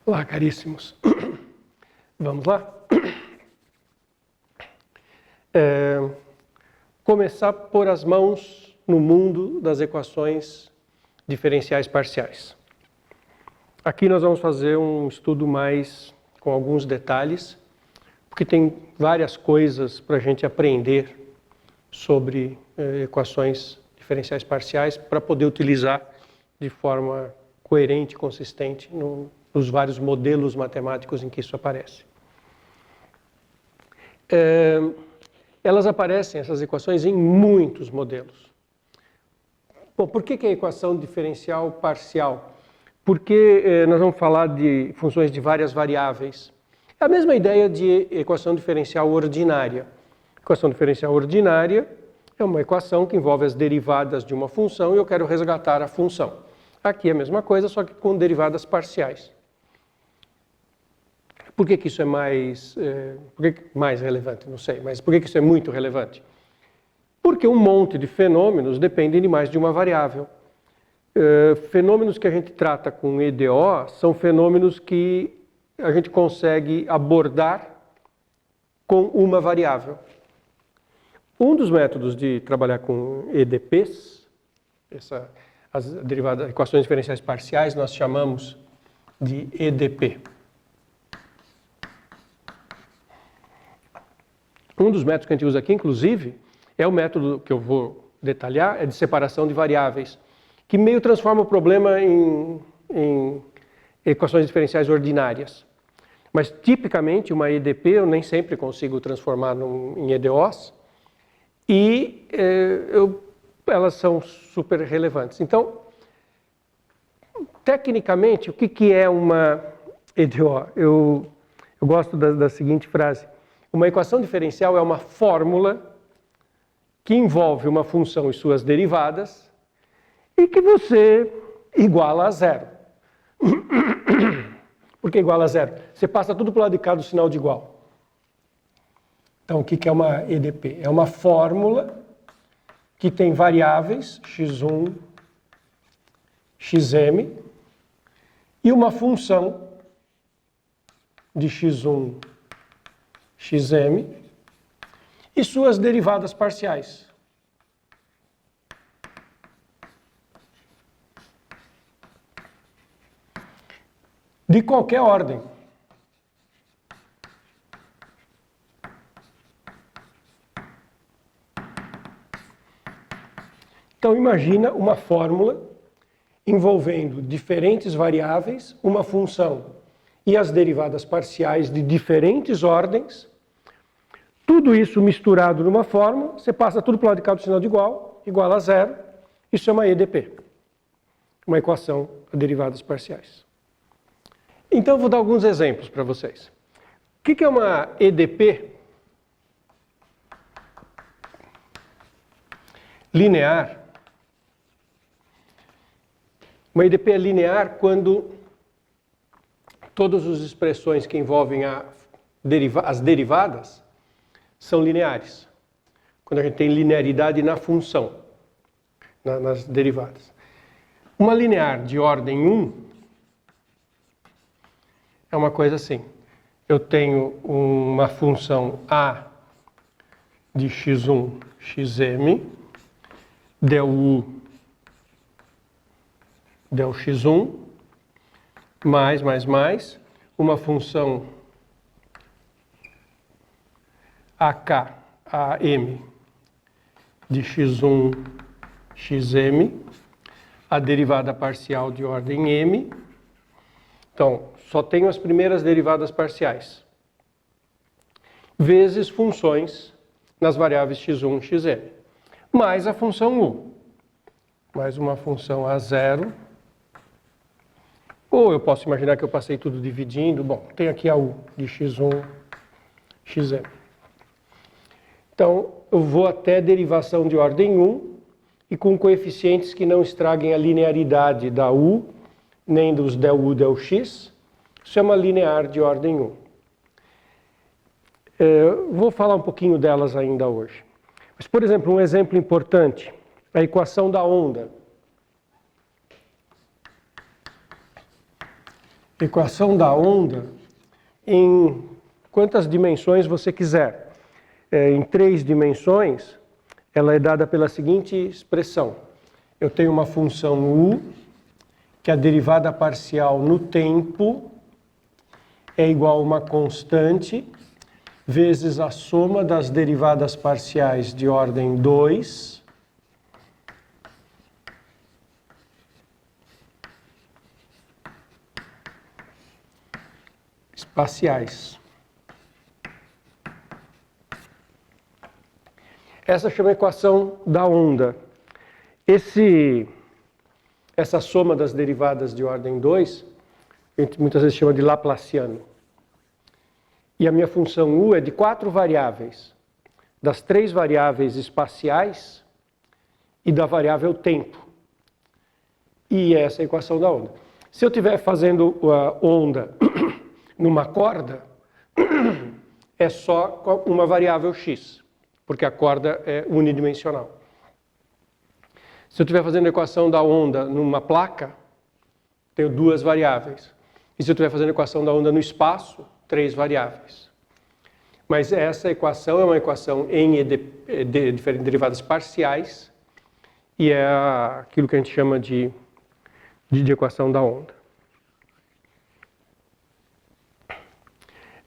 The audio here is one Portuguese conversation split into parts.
Olá, caríssimos. Vamos lá? Começar a pôr as mãos no mundo das equações diferenciais parciais. Aqui nós vamos fazer um estudo mais com alguns detalhes, porque tem várias coisas para a gente aprender sobre equações diferenciais parciais para poder utilizar de forma coerente e consistente nos vários modelos matemáticos em que isso aparece. Elas aparecem, essas equações, em muitos modelos. Bom, por que a equação diferencial parcial? Porque nós vamos falar de funções de várias variáveis. É a mesma ideia de equação diferencial ordinária. Equação diferencial ordinária é uma equação que envolve as derivadas de uma função e eu quero resgatar a função. Aqui é a mesma coisa, só que com derivadas parciais. Por que isso é mais relevante? Não sei, mas por que isso é muito relevante? Porque um monte de fenômenos dependem de mais de uma variável. Fenômenos que a gente trata com EDO são fenômenos que a gente consegue abordar com uma variável. Um dos métodos de trabalhar com EDPs, as derivadas, equações diferenciais parciais, nós chamamos de EDP. Um dos métodos que a gente usa aqui, inclusive, é o método que eu vou detalhar, é de separação de variáveis, que meio transforma o problema em equações diferenciais ordinárias. Mas, tipicamente, uma EDP eu nem sempre consigo transformar em EDOs, e elas são super relevantes. Então, tecnicamente, o que é uma EDO? Eu gosto da seguinte frase: uma equação diferencial é uma fórmula que envolve uma função e suas derivadas e que você iguala a zero. Por que iguala a zero? Você passa tudo para o lado de cá do sinal de igual. Então, o que é uma EDP? É uma fórmula que tem variáveis x1, xm e uma função de x1, xm e suas derivadas parciais. De qualquer ordem. Então, imagina uma fórmula envolvendo diferentes variáveis, uma função e as derivadas parciais de diferentes ordens. Tudo isso misturado numa fórmula, você passa tudo para o lado de cá do sinal de igual, igual a zero. Isso é uma EDP, uma equação de derivadas parciais. Então, eu vou dar alguns exemplos para vocês. O que é uma EDP linear? Uma EDP é linear quando todas as expressões que envolvem as derivadas são lineares. Quando a gente tem linearidade na função, nas derivadas. Uma linear de ordem 1 é uma coisa assim. Eu tenho uma função a de x1, xm, del u, del x1, mais, uma função ak, am, de x1, xm, a derivada parcial de ordem m. Então, só tenho as primeiras derivadas parciais, vezes funções nas variáveis x1 e xm, mais a função u, mais uma função a0, ou eu posso imaginar que eu passei tudo dividindo. Bom, tem aqui a u de x1, xm. Então, eu vou até derivação de ordem 1 e com coeficientes que não estraguem a linearidade da u, nem dos del u, del x. Isso é uma linear de ordem 1. Vou falar um pouquinho delas ainda hoje. Mas, por exemplo, um exemplo importante, a equação da onda. Equação da onda em quantas dimensões você quiser. Em 3 dimensões, ela é dada pela seguinte expressão. Eu tenho uma função u, que a derivada parcial no tempo é igual a uma constante, vezes a soma das derivadas parciais de ordem 2, espaciais. Essa chama a equação da onda. Essa soma das derivadas de ordem 2, a gente muitas vezes chama de Laplaciano. E a minha função u é de 4 variáveis, das 3 variáveis espaciais e da variável tempo. E essa é a equação da onda. Se eu estiver fazendo a onda numa corda, é só uma variável x, porque a corda é unidimensional. Se eu estiver fazendo a equação da onda numa placa, tenho 2 variáveis. E se eu estiver fazendo a equação da onda no espaço, 3 variáveis. Mas essa equação é uma equação em derivadas parciais e é aquilo que a gente chama de equação da onda.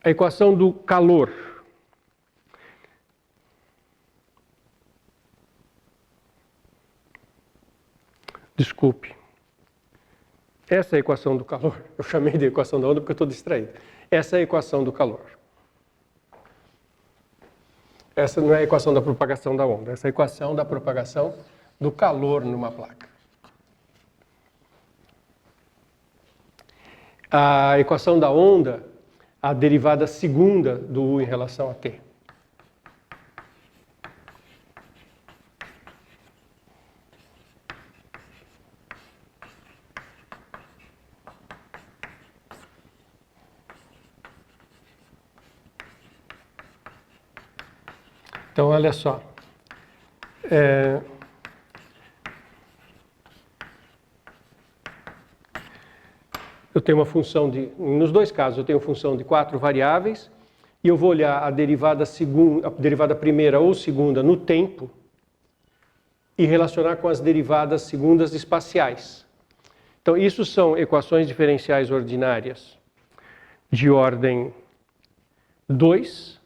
A equação do calor. Desculpe. Essa é a equação do calor. Eu chamei de equação da onda porque eu estou distraído. Essa é a equação do calor. Essa não é a equação da propagação da onda. Essa é a equação da propagação do calor numa placa. A equação da onda, a derivada segunda do U em relação a T. Então, olha só. Eu tenho uma função nos 2 casos, eu tenho função de 4 variáveis e eu vou olhar a derivada primeira ou segunda no tempo e relacionar com as derivadas segundas espaciais. Então, isso são equações diferenciais ordinárias de ordem 2,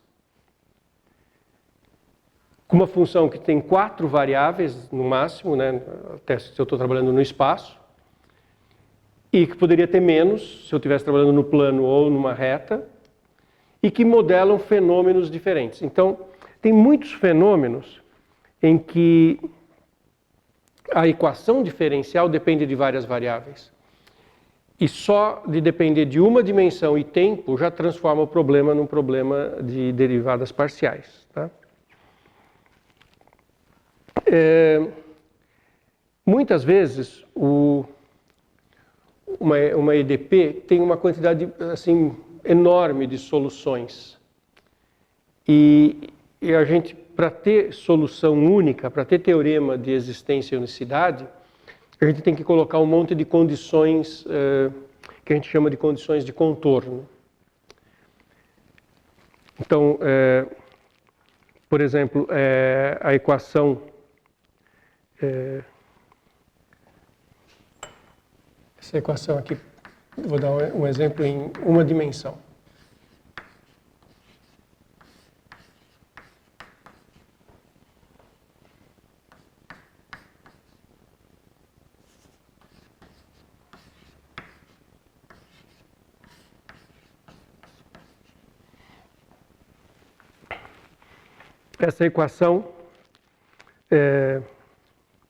com uma função que tem 4 variáveis no máximo, né, até se eu estou trabalhando no espaço, e que poderia ter menos se eu estivesse trabalhando no plano ou numa reta, e que modelam fenômenos diferentes. Então, tem muitos fenômenos em que a equação diferencial depende de várias variáveis. E só de depender de uma dimensão e tempo já transforma o problema num problema de derivadas parciais. Tá? Muitas vezes uma EDP tem uma quantidade assim enorme de soluções e a gente, para ter solução única, para ter teorema de existência e unicidade, a gente tem que colocar um monte de condições que a gente chama de condições de contorno. Então, por exemplo, a equação essa equação aqui, vou dar um exemplo em uma dimensão. Essa equação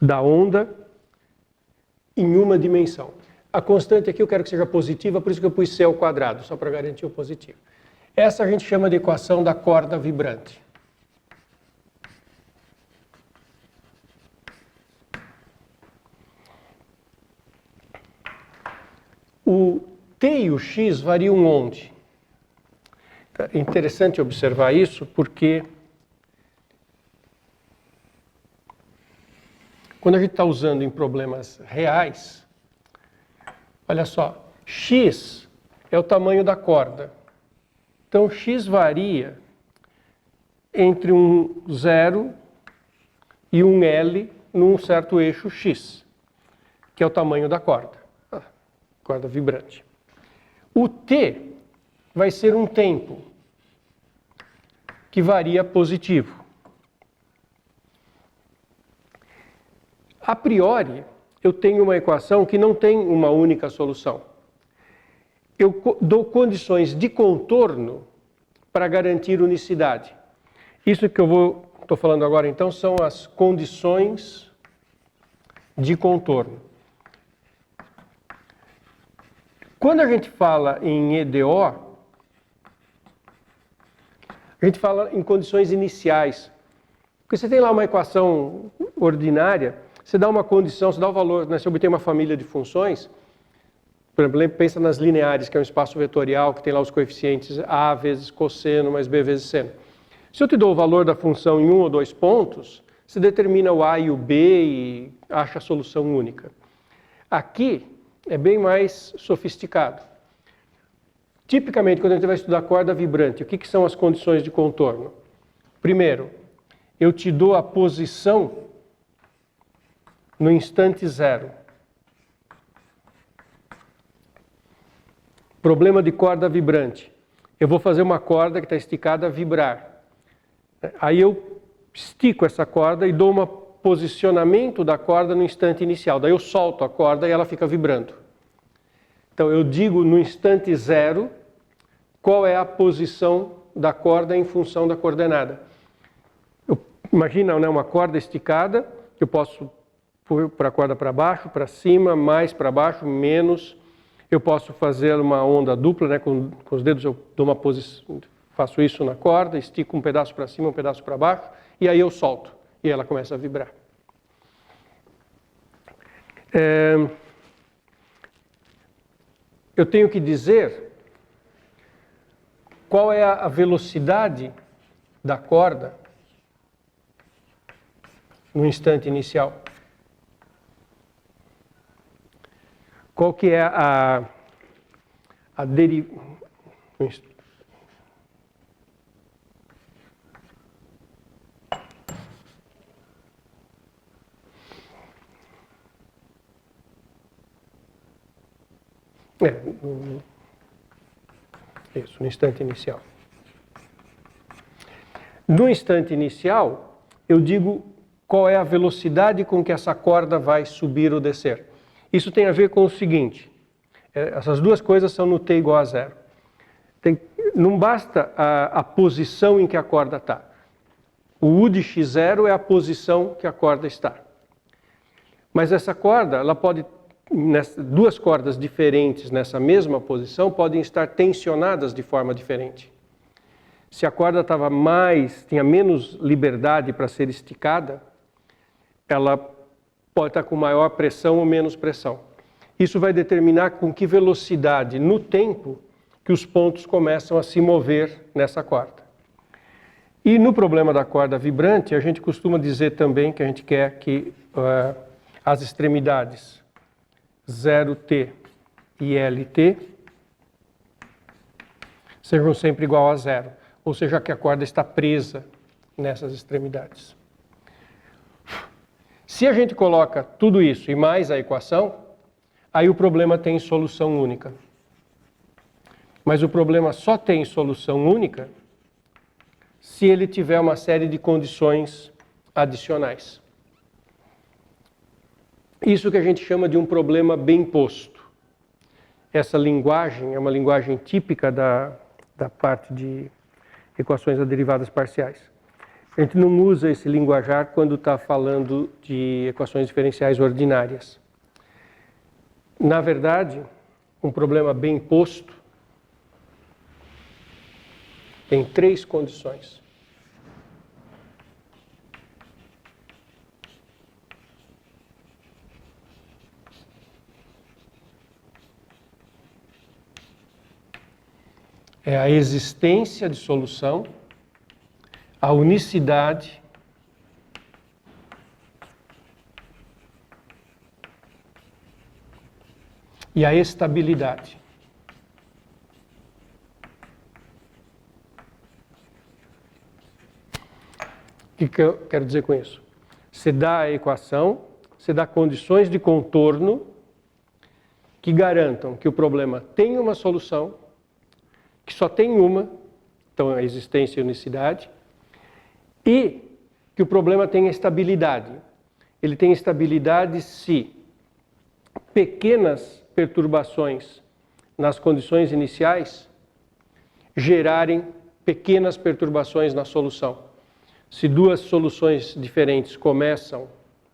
da onda em uma dimensão. A constante aqui eu quero que seja positiva, por isso que eu pus C ao quadrado, só para garantir o positivo. Essa a gente chama de equação da corda vibrante. O T e o X variam onde? É interessante observar isso porque quando a gente está usando em problemas reais, olha só, x é o tamanho da corda. Então, x varia entre um 0 e um L num certo eixo x, que é o tamanho da corda, corda vibrante. O t vai ser um tempo que varia positivo. A priori, eu tenho uma equação que não tem uma única solução. Eu dou condições de contorno para garantir unicidade. Isso que eu estou falando agora, então, são as condições de contorno. Quando a gente fala em EDO, a gente fala em condições iniciais. Porque você tem lá uma equação ordinária, você dá uma condição, você dá o valor, né? Você obtém uma família de funções, por exemplo, pensa nas lineares, que é um espaço vetorial que tem lá os coeficientes a vezes cosseno mais b vezes seno. Se eu te dou o valor da função em um ou dois pontos, você determina o a e o b e acha a solução única. Aqui é bem mais sofisticado. Tipicamente, quando a gente vai estudar corda vibrante, o que são as condições de contorno? Primeiro, eu te dou a posição no instante zero. Problema de corda vibrante. Eu vou fazer uma corda que está esticada vibrar. Aí eu estico essa corda e dou um posicionamento da corda no instante inicial. Daí eu solto a corda e ela fica vibrando. Então eu digo no instante zero qual é a posição da corda em função da coordenada. Imagina, né, uma corda esticada, que eu posso pôr para a corda para baixo, para cima, mais para baixo, menos. Eu posso fazer uma onda dupla, né, com os dedos eu dou uma posição, faço isso na corda, estico um pedaço para cima, um pedaço para baixo, e aí eu solto, e ela começa a vibrar. Eu tenho que dizer qual é a velocidade da corda no instante inicial. Qual que é a deriva... Isso, no instante inicial. No instante inicial, eu digo qual é a velocidade com que essa corda vai subir ou descer. Isso tem a ver com o seguinte, essas duas coisas são no t igual a zero. Não basta a posição em que a corda está. O u de x0 é a posição que a corda está. Mas essa corda, ela pode, duas cordas diferentes nessa mesma posição podem estar tensionadas de forma diferente. Se a corda tinha menos liberdade para ser esticada, ela pode estar com maior pressão ou menos pressão. Isso vai determinar com que velocidade no tempo que os pontos começam a se mover nessa corda. E no problema da corda vibrante, a gente costuma dizer também que a gente quer que as extremidades 0T e LT sejam sempre igual a zero, ou seja, que a corda está presa nessas extremidades. Se a gente coloca tudo isso e mais a equação, aí o problema tem solução única. Mas o problema só tem solução única se ele tiver uma série de condições adicionais. Isso que a gente chama de um problema bem posto. Essa linguagem é uma linguagem típica da parte de equações a derivadas parciais. A gente não usa esse linguajar quando está falando de equações diferenciais ordinárias. Na verdade, um problema bem posto tem três condições. É a existência de solução, a unicidade e a estabilidade. que eu quero dizer com isso? Você dá a equação, você dá condições de contorno que garantam que o problema tem uma solução, que só tem uma, então a existência e unicidade, e que o problema tenha estabilidade. Ele tem estabilidade se pequenas perturbações nas condições iniciais gerarem pequenas perturbações na solução. Se duas soluções diferentes começam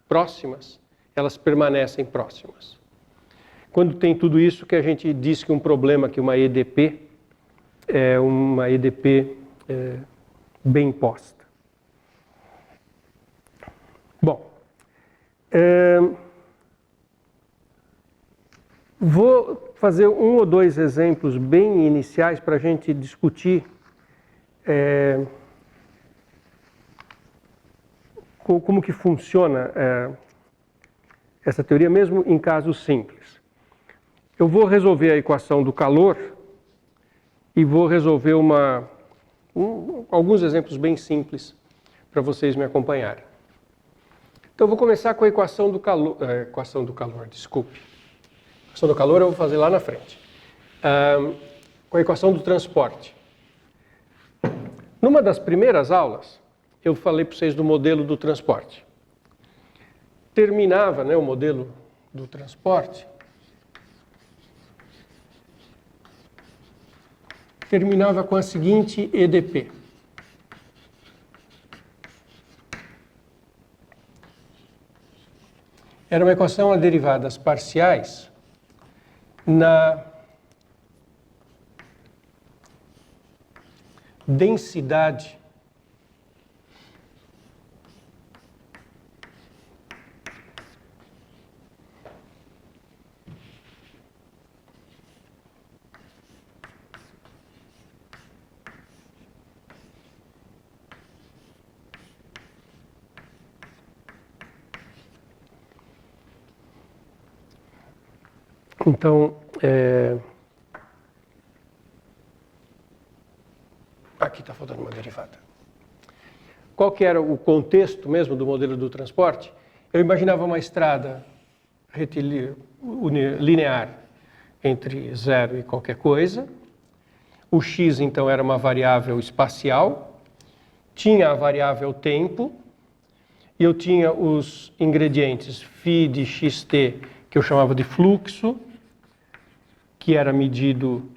próximas, elas permanecem próximas. Quando tem tudo isso que a gente diz que um problema, que uma EDP, é uma EDP bem posta. Bom, vou fazer um ou dois exemplos bem iniciais para a gente discutir como que funciona essa teoria, mesmo em casos simples. Eu vou resolver a equação do calor e vou resolver alguns exemplos bem simples para vocês me acompanharem. Então, eu vou começar com a equação do calor, desculpe. A equação do calor eu vou fazer lá na frente. Com a equação do transporte. Numa das primeiras aulas, eu falei para vocês do modelo do transporte. Terminava, o modelo do transporte. Terminava com a seguinte EDP. Era uma equação a derivadas parciais na densidade Então, aqui está faltando uma derivada. Qual que era o contexto mesmo do modelo do transporte? Eu imaginava uma estrada linear entre zero e qualquer coisa. O x, então, era uma variável espacial. Tinha a variável tempo. E eu tinha os ingredientes φ de xt, que eu chamava de fluxo, que era medido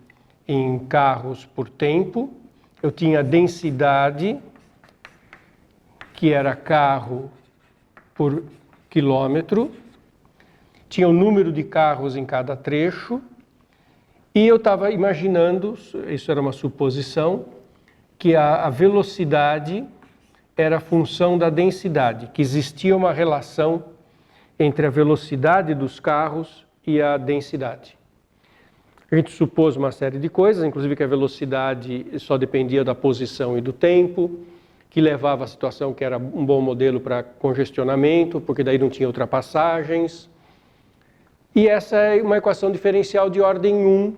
em carros por tempo. Eu tinha a densidade, que era carro por quilômetro. Tinha o número de carros em cada trecho. E eu estava imaginando, isso era uma suposição, que a velocidade era função da densidade, que existia uma relação entre a velocidade dos carros e a densidade. A gente supôs uma série de coisas, inclusive que a velocidade só dependia da posição e do tempo, que levava à situação que era um bom modelo para congestionamento, porque daí não tinha ultrapassagens. E essa é uma equação diferencial de ordem 1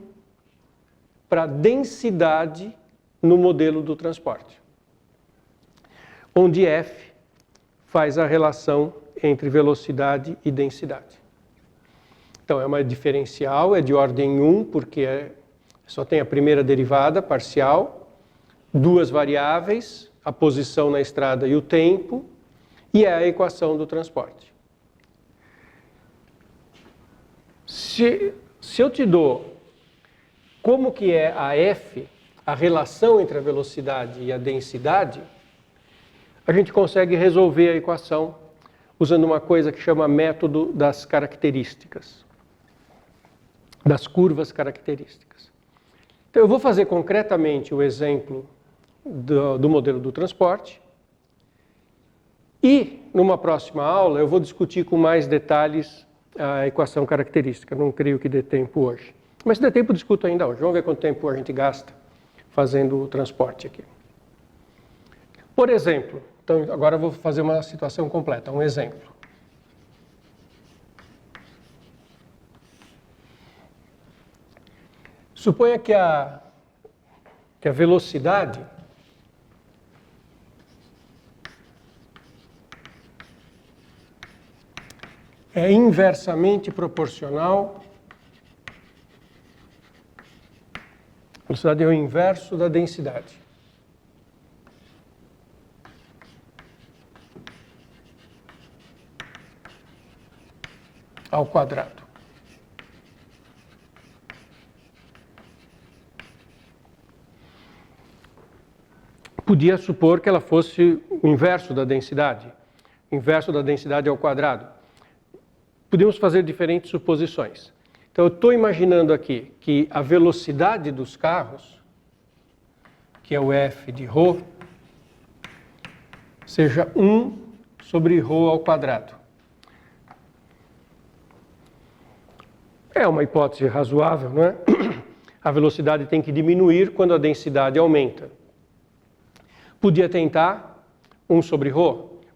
para densidade no modelo do transporte, onde F faz a relação entre velocidade e densidade. Então, é uma diferencial, é de ordem 1, porque só tem a primeira derivada parcial, duas variáveis, a posição na estrada e o tempo, e é a equação do transporte. Se eu te dou como que é a F, a relação entre a velocidade e a densidade, a gente consegue resolver a equação usando uma coisa que chama método das características, das curvas características. Então, eu vou fazer concretamente o exemplo do modelo do transporte e, numa próxima aula, eu vou discutir com mais detalhes a equação característica. Não creio que dê tempo hoje. Mas se der tempo, discuto ainda hoje. Vamos ver quanto tempo a gente gasta fazendo o transporte aqui. Por exemplo, então agora eu vou fazer uma situação completa, um exemplo. Suponha que a velocidade é inversamente proporcional. A velocidade é o inverso da densidade. Ao quadrado. Podia supor que ela fosse o inverso da densidade. Inverso da densidade ao quadrado. Podemos fazer diferentes suposições. Então, eu estou imaginando aqui que a velocidade dos carros, que é o f de ρ, seja 1 sobre ρ ao quadrado. É uma hipótese razoável, não é? A velocidade tem que diminuir quando a densidade aumenta. Podia tentar 1 sobre ρ,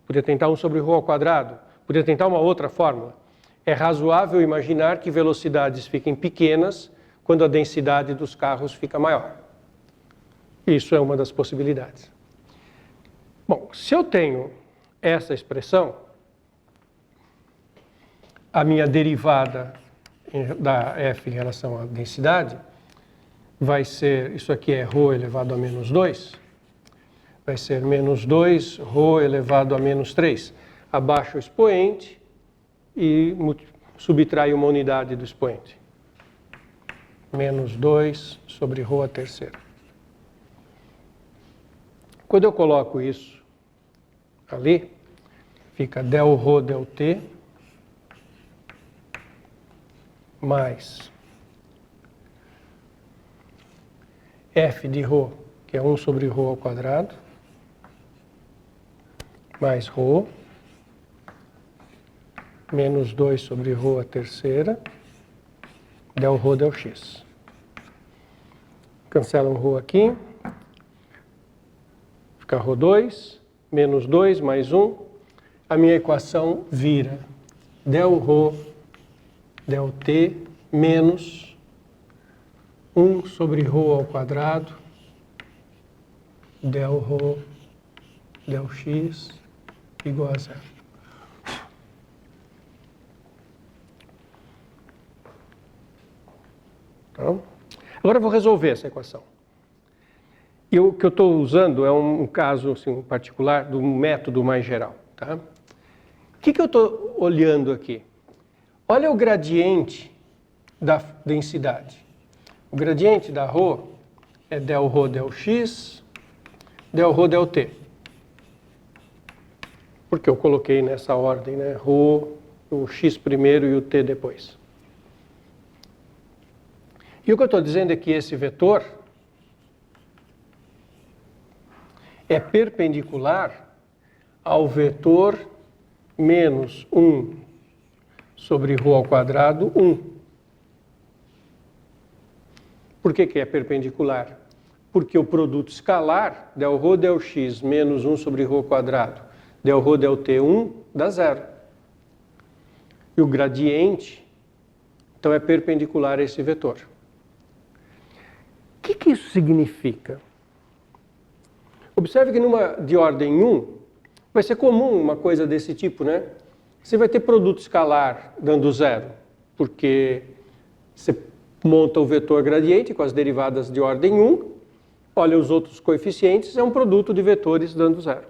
podia tentar 1 sobre ρ ao quadrado, podia tentar uma outra fórmula. É razoável imaginar que velocidades fiquem pequenas quando a densidade dos carros fica maior. Isso é uma das possibilidades. Bom, se eu tenho essa expressão, a minha derivada da f em relação à densidade vai ser, isso aqui é ρ elevado a menos 2, vai ser menos 2 ρ elevado a menos 3. Abaixo o expoente e subtrai uma unidade do expoente. Menos 2 sobre ρ a terceira. Quando eu coloco isso ali, fica del ρ del t mais f de ρ, que é 1 sobre ρ ao quadrado, mais ρ, menos 2 sobre ρ a terceira, del ρ del x. Cancela um ρ aqui, fica ρ2, menos 2 mais 1, a minha equação vira del ρ del t menos 1 sobre ρ ao quadrado, del ρ del x igual a 0. Então, agora eu vou resolver essa equação. E o que eu estou usando é um caso assim, particular do método mais geral. Tá? O que eu estou olhando aqui? Olha o gradiente da densidade. O gradiente da ρ é del ρ del x, del ρ del t. Porque eu coloquei nessa ordem, né? Ρ, o x primeiro e o t depois. E o que eu estou dizendo é que esse vetor é perpendicular ao vetor menos 1 sobre ρ ao quadrado, 1. Por que é perpendicular? Porque o produto escalar, del ρ del x menos 1 sobre ρ ao quadrado, del ρ del t, 1, dá 0. E o gradiente, então, é perpendicular a esse vetor. O que isso significa? Observe que numa de ordem 1, vai ser comum uma coisa desse tipo, né? Você vai ter produto escalar dando 0, porque você monta o vetor gradiente com as derivadas de ordem 1, olha os outros coeficientes, é um produto de vetores dando 0.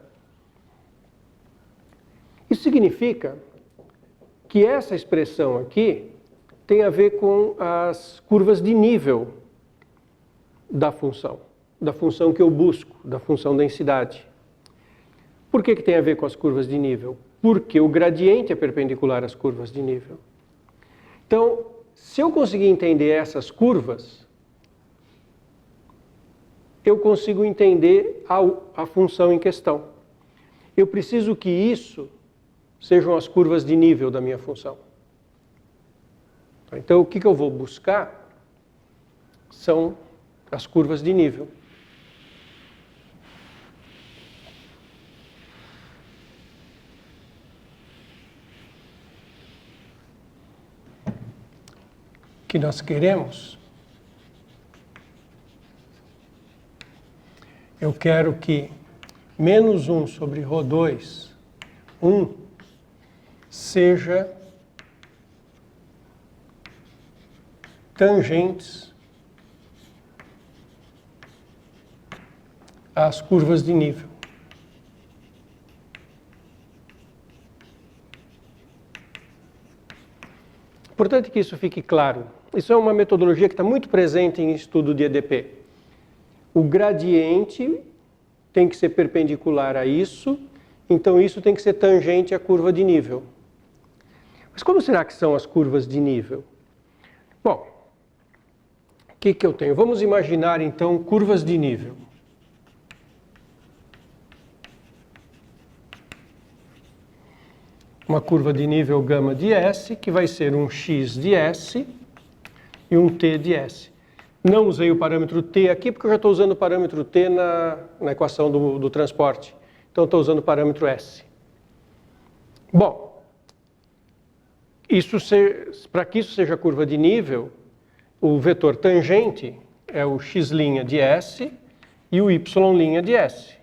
Isso significa que essa expressão aqui tem a ver com as curvas de nível da função que eu busco, da função densidade. Por que tem a ver com as curvas de nível? Porque o gradiente é perpendicular às curvas de nível. Então, se eu conseguir entender essas curvas, eu consigo entender a função em questão. Eu preciso que isso sejam as curvas de nível da minha função. Então, o que eu vou buscar são as curvas de nível. O que nós queremos, eu quero que menos 1 sobre ρ2, 1, seja tangentes às curvas de nível. Importante que isso fique claro. Isso é uma metodologia que está muito presente em estudo de EDP. O gradiente tem que ser perpendicular a isso, então isso tem que ser tangente à curva de nível. Mas como será que são as curvas de nível? Bom, o que eu tenho? Vamos imaginar então curvas de nível. Uma curva de nível gama de S, que vai ser um x de S e um t de S. Não usei o parâmetro t aqui, porque eu já estou usando o parâmetro t na equação do transporte. Então, estou usando o parâmetro S. Bom, para que isso seja curva de nível, o vetor tangente é o x' de S e o y' de S.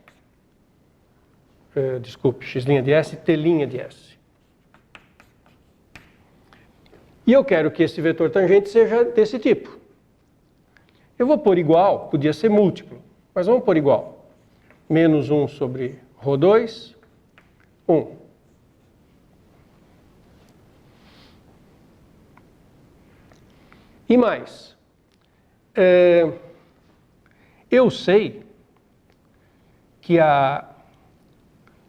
Desculpe, x' de S e t' de S. E eu quero que esse vetor tangente seja desse tipo. Eu vou pôr igual, podia ser múltiplo, mas vamos pôr igual. Menos 1 sobre ρ2, 1. E mais, eu sei que a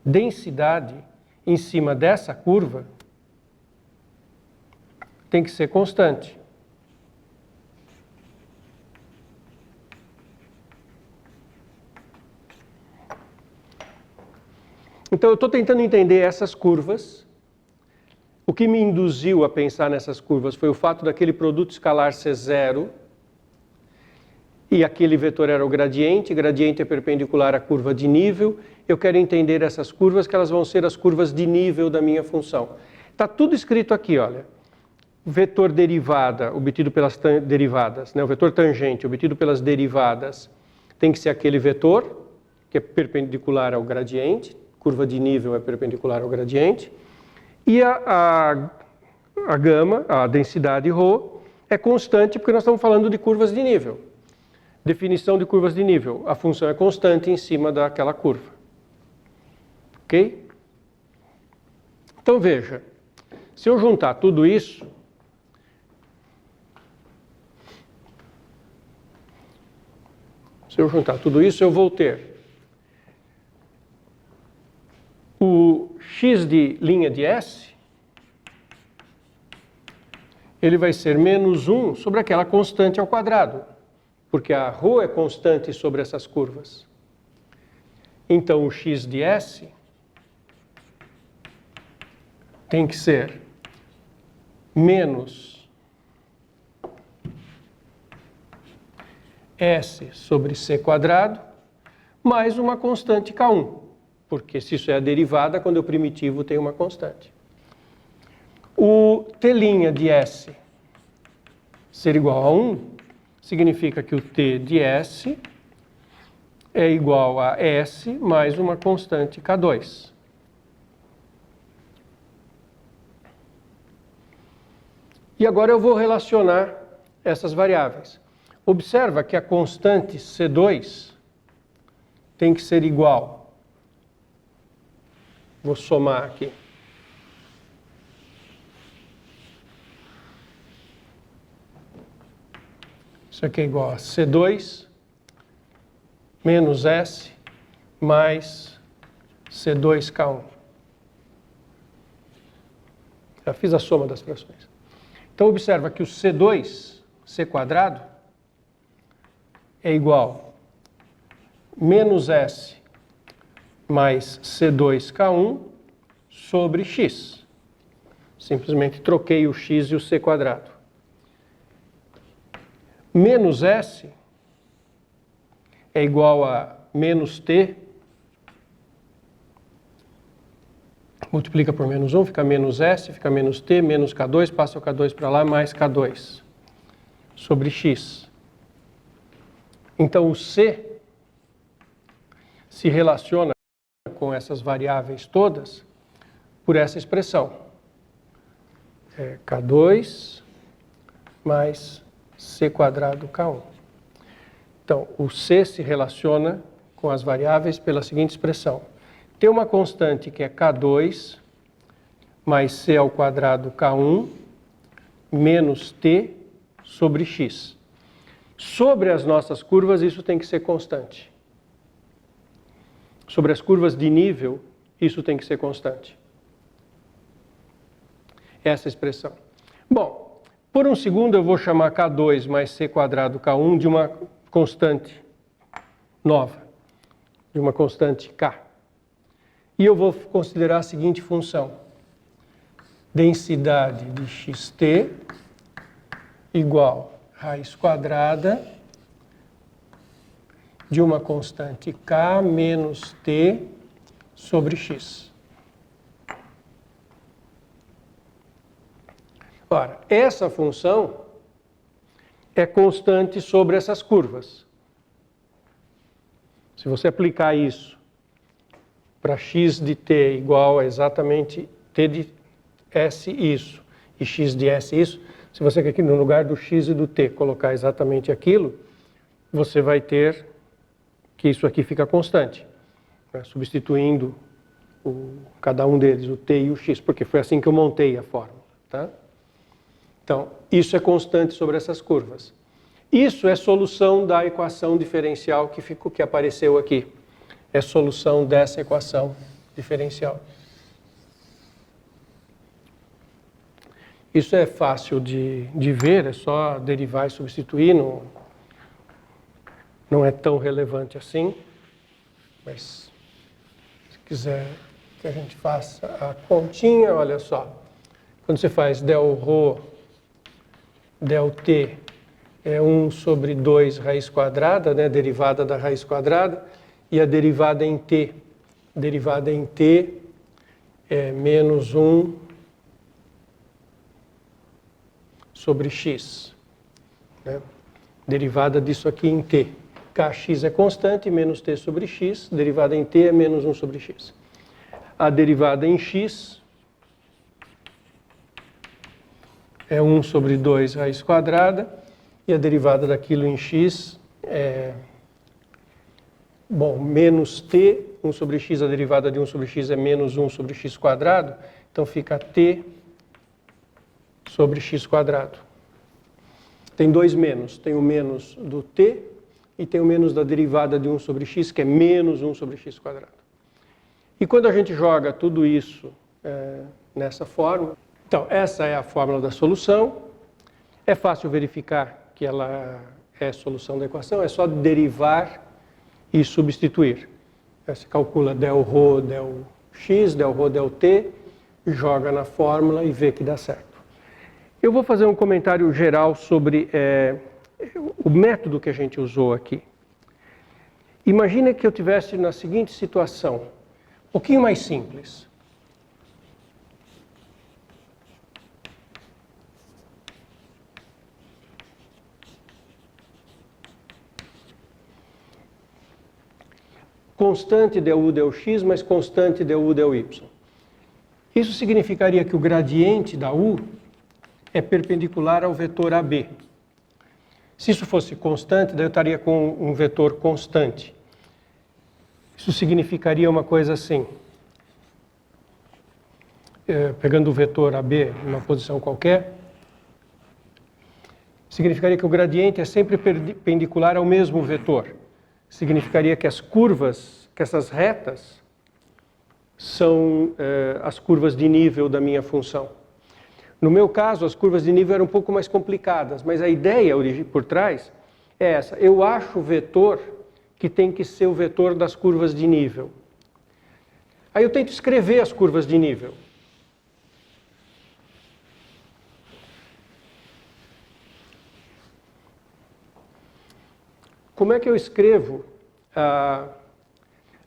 densidade em cima dessa curva tem que ser constante. Então, eu estou tentando entender essas curvas. O que me induziu a pensar nessas curvas foi o fato daquele produto escalar ser zero e aquele vetor era o gradiente é perpendicular à curva de nível. Eu quero entender essas curvas, que elas vão ser as curvas de nível da minha função. Está tudo escrito aqui, olha. O vetor derivada obtido pelas derivadas, né? O vetor tangente obtido pelas derivadas tem que ser aquele vetor que é perpendicular ao gradiente, curva de nível é perpendicular ao gradiente, e a gama, a densidade ρ, é constante porque nós estamos falando de curvas de nível. Definição de curvas de nível, a função é constante em cima daquela curva. Ok? Então veja, se eu juntar tudo isso, eu vou ter o x de linha de S, ele vai ser menos 1 sobre aquela constante ao quadrado, porque a ρ é constante sobre essas curvas. Então, o x de S tem que ser menos S sobre C quadrado, mais uma constante K1, porque se isso é a derivada, quando eu primitivo tem uma constante. O T' de S ser igual a 1, significa que o T de S é igual a S mais uma constante K2. E agora eu vou relacionar essas variáveis. Observa que a constante C2 tem que ser igual. Vou somar aqui. Isso aqui é igual a C2 menos S mais C2K1. Já fiz a soma das frações. Então, observa que o C2, C quadrado, é igual a menos S mais C2K1 sobre X. Simplesmente troquei o X e o C quadrado. Menos S é igual a menos T, multiplica por menos 1, fica menos S, fica menos T, menos K2, passa o K2 para lá, mais K2 sobre X. Então, o C se relaciona com essas variáveis todas por essa expressão. K2 mais C quadrado K1. Então, o C se relaciona com as variáveis pela seguinte expressão. Tem uma constante que é K2 mais C ao quadrado K1 menos T sobre X. Sobre as nossas curvas, isso tem que ser constante. Sobre as curvas de nível, isso tem que ser constante. Essa expressão. Bom, por um segundo eu vou chamar K2 mais C quadrado K1 de uma constante nova, de uma constante K. E eu vou considerar a seguinte função. Densidade de xt igual raiz quadrada de uma constante K menos T sobre X. Ora, essa função é constante sobre essas curvas. Se você aplicar isso para x de t igual a exatamente t de s isso e x de s isso, se você aqui no lugar do x e do t colocar exatamente aquilo, você vai ter que isso aqui fica constante, né? Substituindo cada um deles, o t e o x, porque foi assim que eu montei a fórmula, tá? Então, isso é constante sobre essas curvas. Isso é solução da equação diferencial que apareceu aqui. É solução dessa equação diferencial. Isso é fácil de ver, é só derivar e substituir, não é tão relevante assim. Mas, se quiser que a gente faça a continha, olha só. Quando você faz del ρ, del t, é 1 sobre 2 raiz quadrada, né, derivada da raiz quadrada, e a derivada em t é menos 1 sobre x, né? Derivada disso aqui em t. Kx é constante, menos t sobre x, derivada em t é menos 1 sobre x. A derivada em x é 1 sobre 2 raiz quadrada, e a derivada daquilo em x é, menos t, 1 sobre x, a derivada de 1 sobre x é menos 1 sobre x quadrado, então fica t sobre x quadrado. Tem dois menos, tem o menos do t e tem o menos da derivada de 1 sobre x, que é menos 1 sobre x quadrado. E quando a gente joga tudo isso nessa fórmula, então essa é a fórmula da solução, é fácil verificar que ela é solução da equação, é só derivar e substituir. Você calcula del ρ, del x, del ρ, del t, joga na fórmula e vê que dá certo. Eu vou fazer um comentário geral sobre o método que a gente usou aqui. Imagina que eu tivesse na seguinte situação, um pouquinho mais simples. Constante del u, del x, mais constante del u, del y. Isso significaria que o gradiente da u é perpendicular ao vetor AB. Se isso fosse constante, daí eu estaria com um vetor constante. Isso significaria uma coisa assim. Pegando o vetor AB numa posição qualquer, significaria que o gradiente é sempre perpendicular ao mesmo vetor. Significaria que as curvas, que essas retas, são as curvas de nível da minha função. No meu caso, as curvas de nível eram um pouco mais complicadas, mas a ideia por trás é essa. Eu acho o vetor que tem que ser o vetor das curvas de nível. Aí eu tento escrever as curvas de nível. Como é que eu escrevo a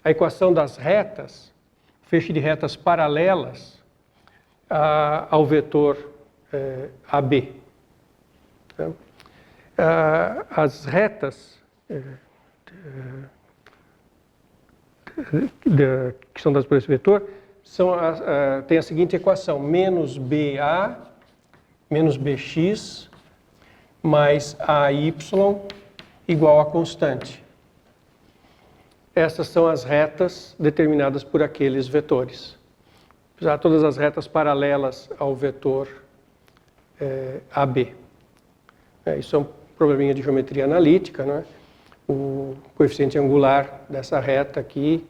equação das retas, feixe de retas paralelas ao vetor AB? Então, as retas que são dadas por esse vetor têm a seguinte equação: menos BA, menos BX, mais AY igual a constante. Essas são as retas determinadas por aqueles vetores. Já todas as retas paralelas ao vetor AB. Isso é um probleminha de geometria analítica, né? O coeficiente angular dessa reta aqui,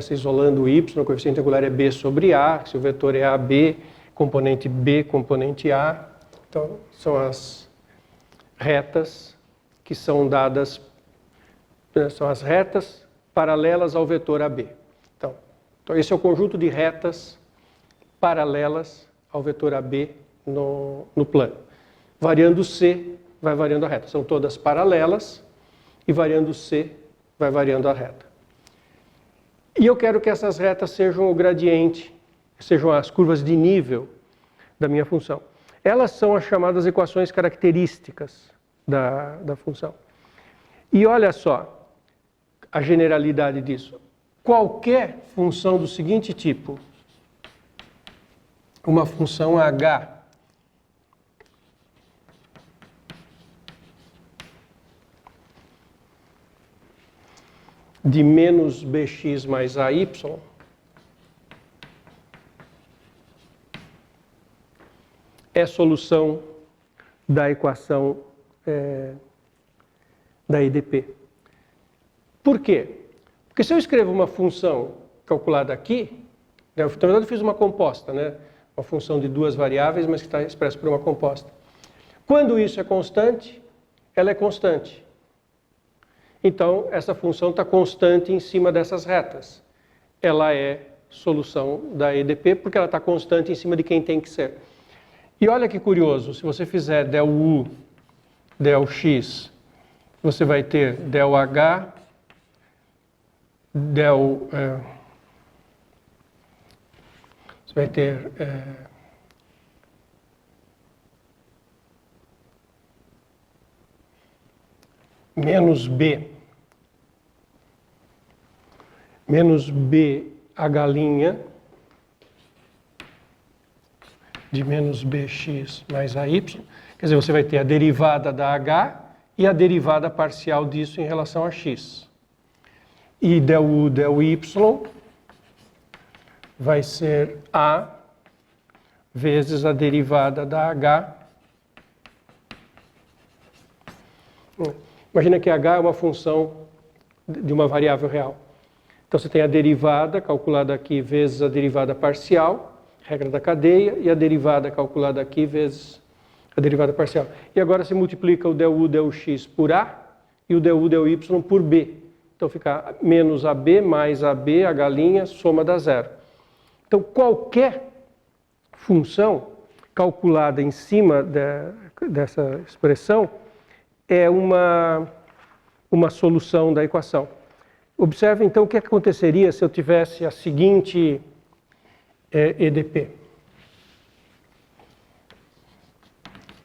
se isolando o y, o coeficiente angular é B sobre A, se o vetor é AB, componente B, componente A. Então, são as retas que são dadas, são as retas paralelas ao vetor AB. Então, esse é o conjunto de retas paralelas ao vetor AB no plano. Variando C, vai variando a reta. São todas paralelas e variando C, vai variando a reta. E eu quero que essas retas sejam o gradiente, sejam as curvas de nível da minha função. Elas são as chamadas equações características da função. E olha só a generalidade disso. Qualquer função do seguinte tipo, uma função h de menos bx mais ay é solução da equação da EDP. Por quê? Porque se eu escrevo uma função calculada aqui, na verdade eu fiz uma composta, né? Uma função de duas variáveis, mas que está expressa por uma composta. Quando isso é constante, ela é constante. Então, essa função está constante em cima dessas retas. Ela é solução da EDP porque ela está constante em cima de quem tem que ser. E olha que curioso, se você fizer del U, del X, você vai ter del H, você vai ter menos B H' de menos bx mais ay. Quer dizer, você vai ter a derivada da H e a derivada parcial disso em relação a x. E del U, del Y vai ser A vezes a derivada da H. Imagina que H é uma função de uma variável real. Então você tem a derivada calculada aqui vezes a derivada parcial, regra da cadeia, e a derivada calculada aqui vezes a derivada parcial. E agora se multiplica o del U, del X por A e o del U, del Y por B. Então fica menos AB mais AB, H', soma dá zero. Então qualquer função calculada em cima dessa expressão é uma solução da equação. Observe então o que aconteceria se eu tivesse a seguinte EDP.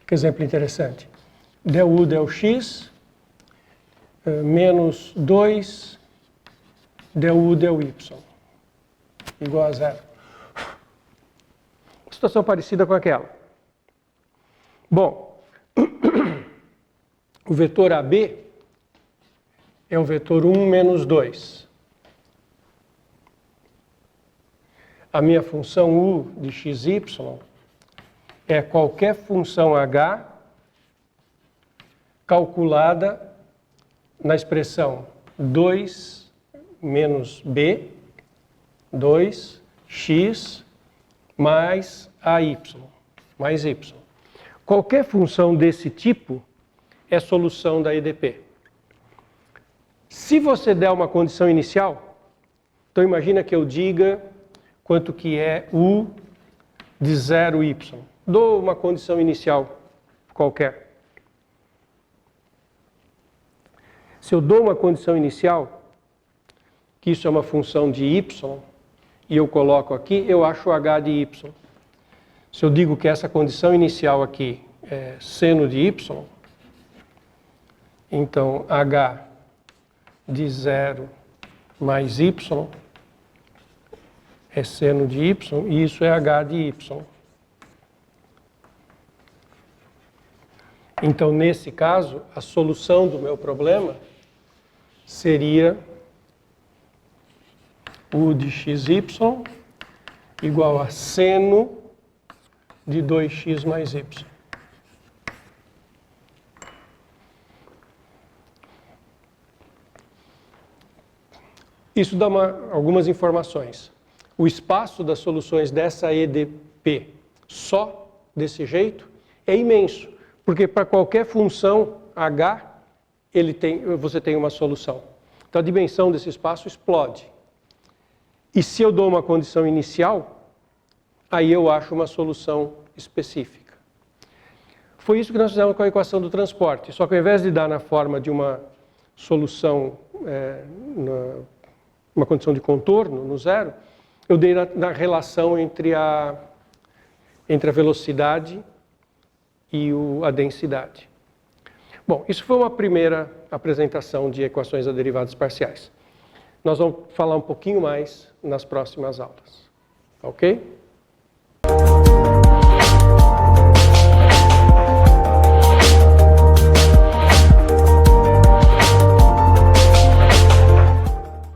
Que exemplo interessante. Del U, del X, menos 2 del U, del Y, igual a zero. Situação parecida com aquela. Bom, o vetor AB é o vetor 1 menos 2. A minha função U de xy é qualquer função h calculada na expressão 2 menos b, 2x mais ay, mais y. Qualquer função desse tipo é solução da EDP. Se você der uma condição inicial, então imagina que eu diga quanto que é U de 0y. Dou uma condição inicial qualquer. Se eu dou uma condição inicial, que isso é uma função de y, e eu coloco aqui, eu acho o h de y. Se eu digo que essa condição inicial aqui é seno de y, então h de 0 mais y é seno de y, e isso é h de y. Então, nesse caso, a solução do meu problema seria U de xy igual a seno de 2x mais y. Isso dá algumas informações. O espaço das soluções dessa EDP só desse jeito é imenso, porque para qualquer função h você tem uma solução. Então a dimensão desse espaço explode. E se eu dou uma condição inicial, aí eu acho uma solução específica. Foi isso que nós fizemos com a equação do transporte, só que ao invés de dar na forma de uma solução, uma condição de contorno no zero, eu dei na relação entre a velocidade e a densidade. Bom, isso foi uma primeira apresentação de equações a derivadas parciais. Nós vamos falar um pouquinho mais nas próximas aulas. Ok?